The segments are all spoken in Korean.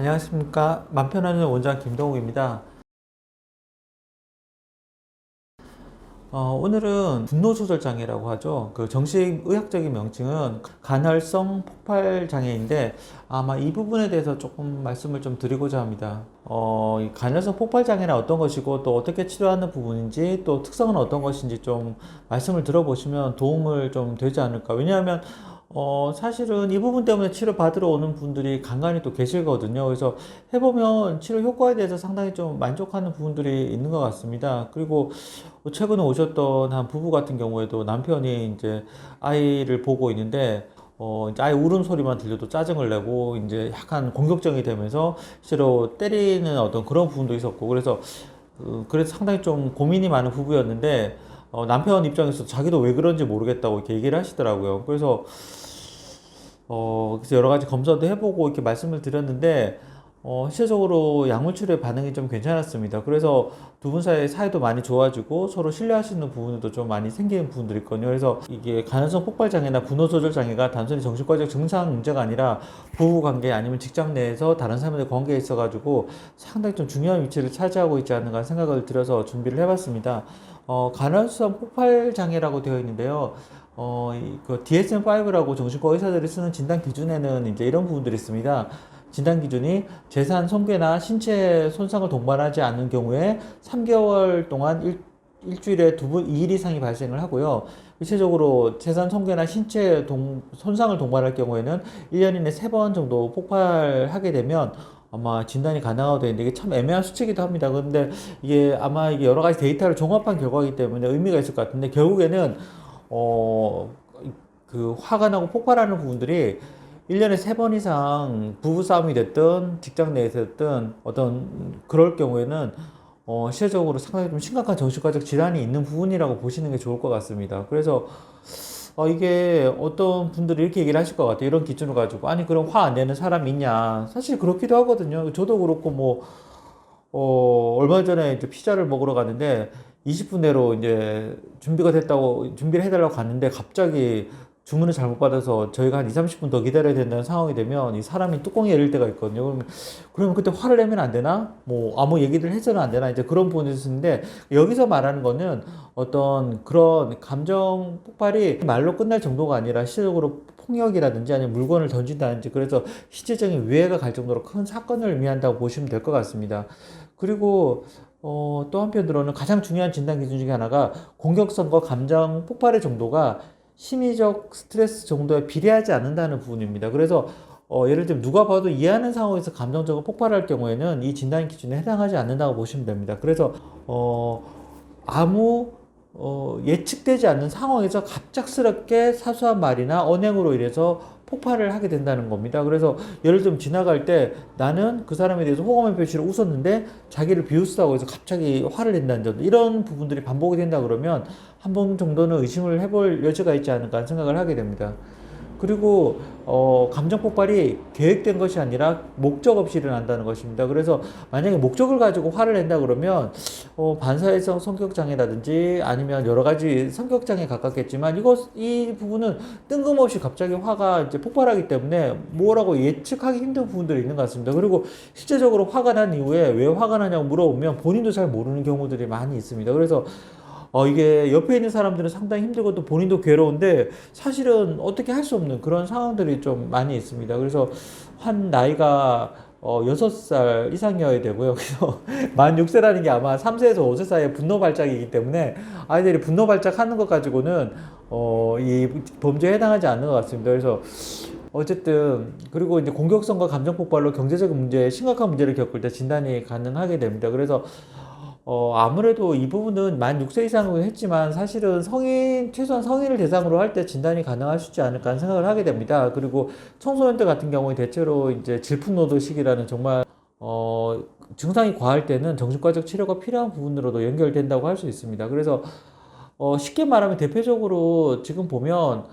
안녕하십니까. 맘편하는 원장 김동욱입니다. 오늘은 분노 조절 장애라고 하죠. 그 정식 의학적인 명칭은 간헐성 폭발 장애인데 아마 이 부분에 대해서 조금 말씀을 좀 드리고자 합니다. 이 간헐성 폭발 장애는 어떤 것이고 또 어떻게 치료하는 부분인지 또 특성은 어떤 것인지 좀 말씀을 들어보시면 도움을 좀 되지 않을까. 왜냐하면 사실은 이 부분 때문에 치료 받으러 오는 분들이 간간히 또 계시거든요. 그래서 해보면 치료 효과에 대해서 상당히 좀 만족하는 부분들이 있는 것 같습니다. 그리고 최근에 오셨던 한 부부 같은 경우에도 남편이 이제 아이를 보고 있는데, 이제 아이 울음소리만 들려도 짜증을 내고, 이제 약간 공격적이 되면서 실제로 때리는 어떤 그런 부분도 있었고, 그래서 상당히 좀 고민이 많은 부부였는데, 남편 입장에서 자기도 왜 그런지 모르겠다고 이렇게 얘기를 하시더라고요. 그래서 여러 가지 검사도 해보고 이렇게 말씀을 드렸는데, 실질적으로 약물 치료의 반응이 좀 괜찮았습니다. 그래서 두 분 사이의 사이도 많이 좋아지고 서로 신뢰할 수 있는 부분도 좀 많이 생기는 부분들이 있거든요. 그래서 이게 간헐성 폭발 장애나 분노 조절 장애가 단순히 정신과적 증상 문제가 아니라 부부 관계 아니면 직장 내에서 다른 사람들의 관계에 있어가지고 상당히 좀 중요한 위치를 차지하고 있지 않는가 생각을 들어서 준비를 해봤습니다. 간헐성 폭발 장애라고 되어 있는데요. 그 DSM-5라고 정신과 의사들이 쓰는 진단 기준에는 이제 이런 부분들이 있습니다. 진단 기준이 재산 손괴나 신체 손상을 동반하지 않는 경우에 3개월 동안 일주일에 2일 이상이 발생을 하고요. 일체적으로 재산 손괴나 손상을 동반할 경우에는 1년 이내 3번 정도 폭발하게 되면 아마 진단이 가능하게 되는데 이게 참 애매한 수치이기도 합니다. 그런데 이게 아마 이게 여러 가지 데이터를 종합한 결과이기 때문에 의미가 있을 것 같은데 결국에는 어, 그 화가 나고 폭발하는 부분들이 1년에 3번 이상 부부싸움이 됐든 직장 내에서 됐든 어떤 그럴 경우에는 실제적으로 상당히 좀 심각한 정신과적 질환이 있는 부분이라고 보시는 게 좋을 것 같습니다. 그래서 이게 어떤 분들이 이렇게 얘기를 하실 것 같아요. 이런 기준을 가지고 아니 그럼 화 안 내는 사람이 있냐. 사실 그렇기도 하거든요. 저도 그렇고 뭐 얼마 전에 이제 피자를 먹으러 갔는데 20분 내로 이제 준비가 됐다고 준비를 해달라고 갔는데 갑자기 주문을 잘못 받아서 저희가 한 2, 30분 더 기다려야 된다는 상황이 되면 이 사람이 뚜껑이 열릴 때가 있거든요. 그러면 그때 화를 내면 안 되나? 뭐 아무 얘기를 해서는 안 되나? 이제 그런 부분이 있는데 여기서 말하는 거는 어떤 그런 감정 폭발이 말로 끝날 정도가 아니라 실질적으로 폭력이라든지 아니면 물건을 던진다든지 그래서 실질적인 위해가 갈 정도로 큰 사건을 의미한다고 보시면 될 것 같습니다. 그리고 또 한편으로는 가장 중요한 진단 기준 중에 하나가 공격성과 감정 폭발의 정도가 심리적 스트레스 정도에 비례하지 않는다는 부분입니다. 그래서 예를 들면 누가 봐도 이해하는 상황에서 감정적으로 폭발할 경우에는 이 진단 기준에 해당하지 않는다고 보시면 됩니다. 그래서 아무 예측되지 않는 상황에서 갑작스럽게 사소한 말이나 언행으로 인해서 폭발을 하게 된다는 겁니다. 그래서 예를 들면 지나갈 때 나는 그 사람에 대해서 호감의 표시를 웃었는데 자기를 비웃으라고 해서 갑자기 화를 낸다는 점 이런 부분들이 반복이 된다 그러면 한 번 정도는 의심을 해볼 여지가 있지 않을까 하는 생각을 하게 됩니다. 그리고 감정 폭발이 계획된 것이 아니라 목적 없이 일어난다는 것입니다. 그래서 만약에 목적을 가지고 화를 낸다 그러면 반사회성 성격 장애라든지 아니면 여러 가지 성격 장애에 가깝겠지만 이 부분은 뜬금없이 갑자기 화가 이제 폭발하기 때문에 뭐라고 예측하기 힘든 부분들이 있는 것 같습니다. 그리고 실제적으로 화가 난 이후에 왜 화가 나냐고 물어보면 본인도 잘 모르는 경우들이 많이 있습니다. 그래서 이게 옆에 있는 사람들은 상당히 힘들고 또 본인도 괴로운데 사실은 어떻게 할 수 없는 그런 상황들이 좀 많이 있습니다. 그래서 한 나이가 6살 이상이어야 되고요. 그래서 만 6세라는 게 아마 3세에서 5세 사이의 분노 발작이기 때문에 아이들이 분노 발작하는 것 가지고는 이 범죄에 해당하지 않는 것 같습니다. 그래서 어쨌든 그리고 이제 공격성과 감정 폭발로 경제적인 문제, 심각한 문제를 겪을 때 진단이 가능하게 됩니다. 그래서 아무래도 이 부분은 만 6세 이상으로 했지만 사실은 최소한 성인을 대상으로 할 때 진단이 가능할 수 있지 않을까 하는 생각을 하게 됩니다. 그리고 청소년들 같은 경우에 대체로 이제 질풍노도 시기라는 정말, 증상이 과할 때는 정신과적 치료가 필요한 부분으로도 연결된다고 할 수 있습니다. 그래서, 쉽게 말하면 대표적으로 지금 보면,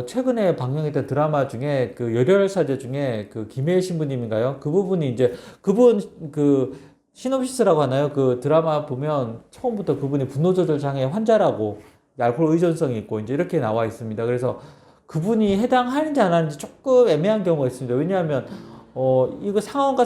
최근에 방영했던 드라마 중에 그 열혈사제 중에 그 김혜일 신부님인가요? 그 부분이 이제 시놉시스라고 하나요? 그 드라마 보면 처음부터 그분이 분노조절 장애 환자라고 알코올 의존성이 있고 이제 이렇게 나와 있습니다. 그래서 그분이 해당하는지 안 하는지 조금 애매한 경우가 있습니다. 왜냐하면 이거 상황과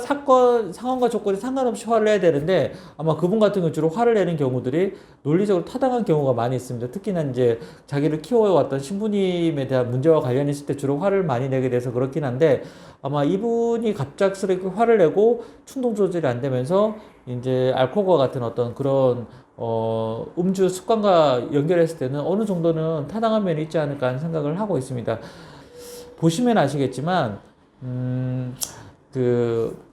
조건이 상관없이 화를 내야 되는데, 아마 그분 같은 경우 주로 화를 내는 경우들이 논리적으로 타당한 경우가 많이 있습니다. 특히나 이제 자기를 키워왔던 신부님에 대한 문제와 관련이 있을 때 주로 화를 많이 내게 돼서 그렇긴 한데, 아마 이분이 갑작스럽게 화를 내고 충동 조절이 안 되면서 이제 알코올과 같은 어떤 그런 음주 습관과 연결했을 때는 어느 정도는 타당한 면이 있지 않을까 하는 생각을 하고 있습니다. 보시면 아시겠지만,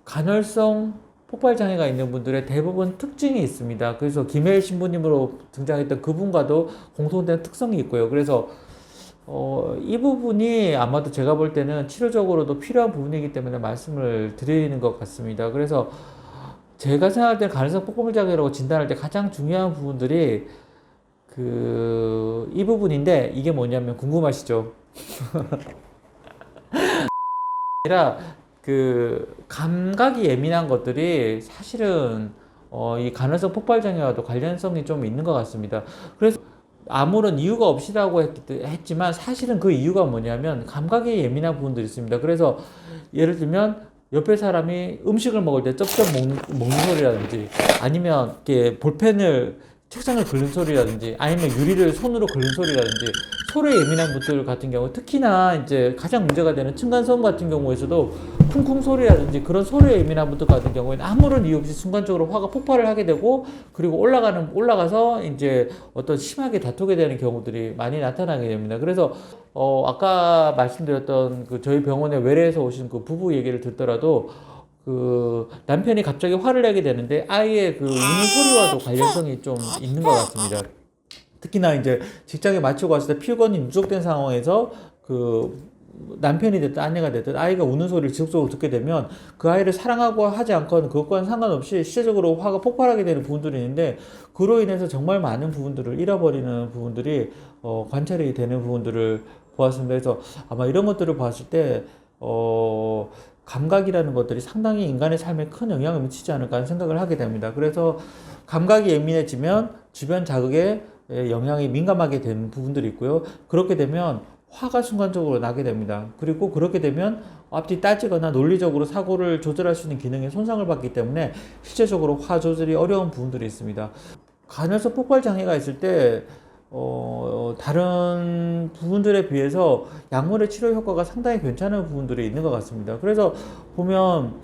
간헐성 폭발 장애가 있는 분들의 대부분 특징이 있습니다. 그래서 김혜일 신부님으로 등장했던 그분과도 공통된 특성이 있고요. 그래서 이 부분이 아마도 제가 볼 때는 치료적으로도 필요한 부분이기 때문에 말씀을 드리는 것 같습니다. 그래서 제가 생각할 때 간헐성 폭발 장애라고 진단할 때 가장 중요한 부분들이 이 부분인데, 이게 뭐냐면 궁금하시죠? 아니라 감각이 예민한 것들이 사실은 이 간헐성 폭발 장애와도 관련성이 좀 있는 것 같습니다. 그래서 아무런 이유가 없이라고 했지만 사실은 그 이유가 뭐냐면 감각이 예민한 부분들이 있습니다. 그래서 예를 들면 옆에 사람이 음식을 먹을 때 쩝쩝 먹는 소리라든지, 아니면 이렇게 볼펜을 책상을 긁는 소리라든지, 아니면 유리를 손으로 긁는 소리라든지, 소리에 예민한 분들 같은 경우, 특히나 이제 가장 문제가 되는 층간소음 같은 경우에서도 쿵쿵 소리라든지 그런 소리에 예민한 분들 같은 경우에는 아무런 이유 없이 순간적으로 화가 폭발을 하게 되고, 그리고 올라가서 이제 어떤 심하게 다투게 되는 경우들이 많이 나타나게 됩니다. 그래서 아까 말씀드렸던 저희 병원에 외래에서 오신 그 부부 얘기를 듣더라도, 남편이 갑자기 화를 내게 되는데 아이의 우는 소리와도 관련성이 좀 있는 것 같습니다. 특히나 이제 직장에 마치고 왔을 때 피곤이 누적된 상황에서 남편이 됐든 아내가 됐든 아이가 우는 소리를 지속적으로 듣게 되면 그 아이를 사랑하고 하지 않건 그것과는 상관없이 실제적으로 화가 폭발하게 되는 부분들이 있는데, 그로 인해서 정말 많은 부분들을 잃어버리는 부분들이 관찰이 되는 부분들을 보았습니다. 그래서 아마 이런 것들을 봤을 때 감각이라는 것들이 상당히 인간의 삶에 큰 영향을 미치지 않을까 하는 생각을 하게 됩니다. 그래서 감각이 예민해지면 주변 자극에 영향이 민감하게 되는 부분들이 있고요. 그렇게 되면 화가 순간적으로 나게 됩니다. 그리고 그렇게 되면 앞뒤 따지거나 논리적으로 사고를 조절할 수 있는 기능에 손상을 받기 때문에 실제적으로 화 조절이 어려운 부분들이 있습니다. 간헐적 폭발 장애가 있을 때 다른 부분들에 비해서 약물의 치료 효과가 상당히 괜찮은 부분들이 있는 것 같습니다. 그래서 보면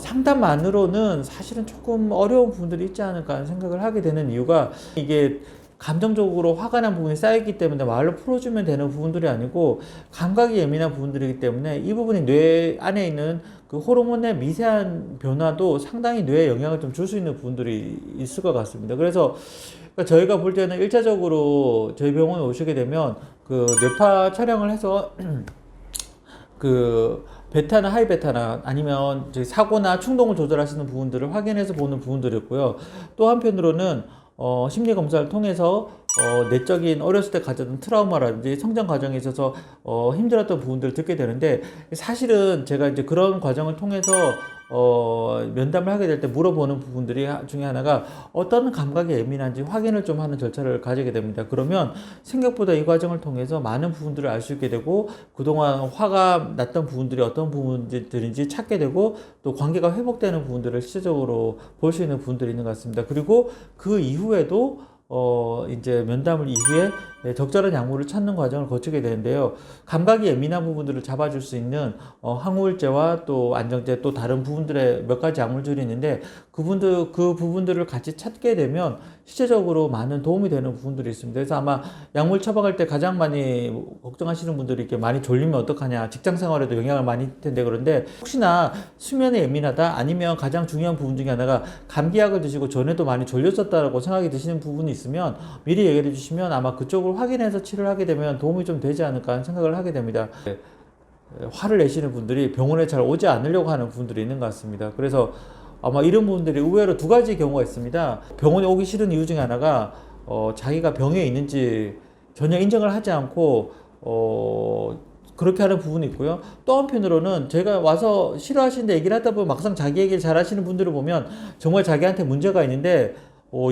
상담만으로는 사실은 조금 어려운 부분들이 있지 않을까 하는 생각을 하게 되는 이유가, 이게 감정적으로 화가 난 부분이 쌓였기 때문에 말로 풀어주면 되는 부분들이 아니고 감각이 예민한 부분들이기 때문에 이 부분이 뇌 안에 있는 그 호르몬의 미세한 변화도 상당히 뇌에 영향을 좀 줄 수 있는 부분들이 있을 것 같습니다. 그래서 저희가 볼 때는 1차적으로 저희 병원에 오시게 되면 뇌파 촬영을 해서 베타나 하이베타나 아니면 사고나 충동을 조절하시는 부분들을 확인해서 보는 부분들이 있고요. 또 한편으로는 심리 검사를 통해서 내적인 어렸을 때 가졌던 트라우마라든지 성장 과정에 있어서 힘들었던 부분들을 듣게 되는데, 사실은 제가 이제 그런 과정을 통해서 면담을 하게 될 때 물어보는 부분들이 중에 하나가 어떤 감각에 예민한지 확인을 좀 하는 절차를 가지게 됩니다. 그러면 생각보다 이 과정을 통해서 많은 부분들을 알 수 있게 되고, 그동안 화가 났던 부분들이 어떤 부분들인지 찾게 되고, 또 관계가 회복되는 부분들을 실질적으로 볼 수 있는 부분들이 있는 것 같습니다. 그리고 그 이후에도 이제 면담을 이후에 적절한 약물을 찾는 과정을 거치게 되는데요. 감각이 예민한 부분들을 잡아줄 수 있는 항우울제와 또 안정제, 또 다른 부분들의 몇 가지 약물들이 있는데, 그 부분들을 같이 찾게 되면 실제적으로 많은 도움이 되는 부분들이 있습니다. 그래서 아마 약물 처방할 때 가장 많이 걱정하시는 분들이 이렇게 많이 졸리면 어떡하냐, 직장 생활에도 영향을 많이 줄 텐데, 그런데 혹시나 수면에 예민하다, 아니면 가장 중요한 부분 중에 하나가 감기약을 드시고 전에도 많이 졸렸었다라고 생각이 드시는 부분이 있으면 미리 얘기해 주시면 아마 그쪽을 확인해서 치료를 하게 되면 도움이 좀 되지 않을까 하는 생각을 하게 됩니다. 화를 내시는 분들이 병원에 잘 오지 않으려고 하는 분들이 있는 것 같습니다. 그래서 아마 이런 분들이 의외로 두 가지 경우가 있습니다. 병원에 오기 싫은 이유 중에 하나가 자기가 병에 있는지 전혀 인정을 하지 않고 그렇게 하는 부분이 있고요. 또 한편으로는 제가 와서 싫어하시는데 얘기를 하다 보면 막상 자기 얘기를 잘 하시는 분들을 보면 정말 자기한테 문제가 있는데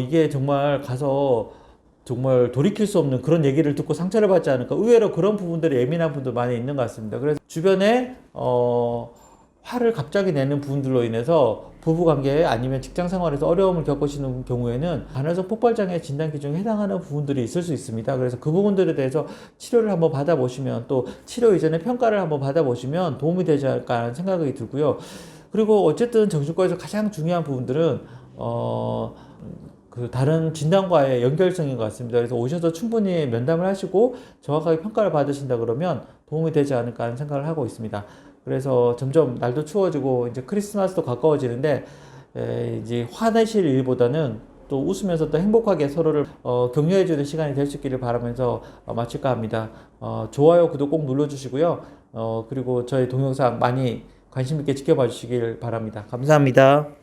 이게 정말 가서 정말 돌이킬 수 없는 그런 얘기를 듣고 상처를 받지 않을까, 의외로 그런 부분들이 예민한 분들 많이 있는 것 같습니다. 그래서 주변에 화를 갑자기 내는 부분들로 인해서 부부관계 아니면 직장생활에서 어려움을 겪으시는 경우에는 간헐적 폭발장애 진단 기준에 해당하는 부분들이 있을 수 있습니다. 그래서 그 부분들에 대해서 치료를 한번 받아보시면, 또 치료 이전에 평가를 한번 받아보시면 도움이 되지 않을까 하는 생각이 들고요. 그리고 어쨌든 정신과에서 가장 중요한 부분들은 그 다른 진단과의 연결성인 것 같습니다. 그래서 오셔서 충분히 면담을 하시고 정확하게 평가를 받으신다 그러면 도움이 되지 않을까 하는 생각을 하고 있습니다. 그래서 점점 날도 추워지고 이제 크리스마스도 가까워지는데 이제 화내실 일보다는 또 웃으면서 또 행복하게 서로를 격려해주는 시간이 될 수 있기를 바라면서 마칠까 합니다. 좋아요, 구독 꼭 눌러주시고요. 그리고 저희 동영상 많이 관심 있게 지켜봐 주시길 바랍니다. 감사합니다.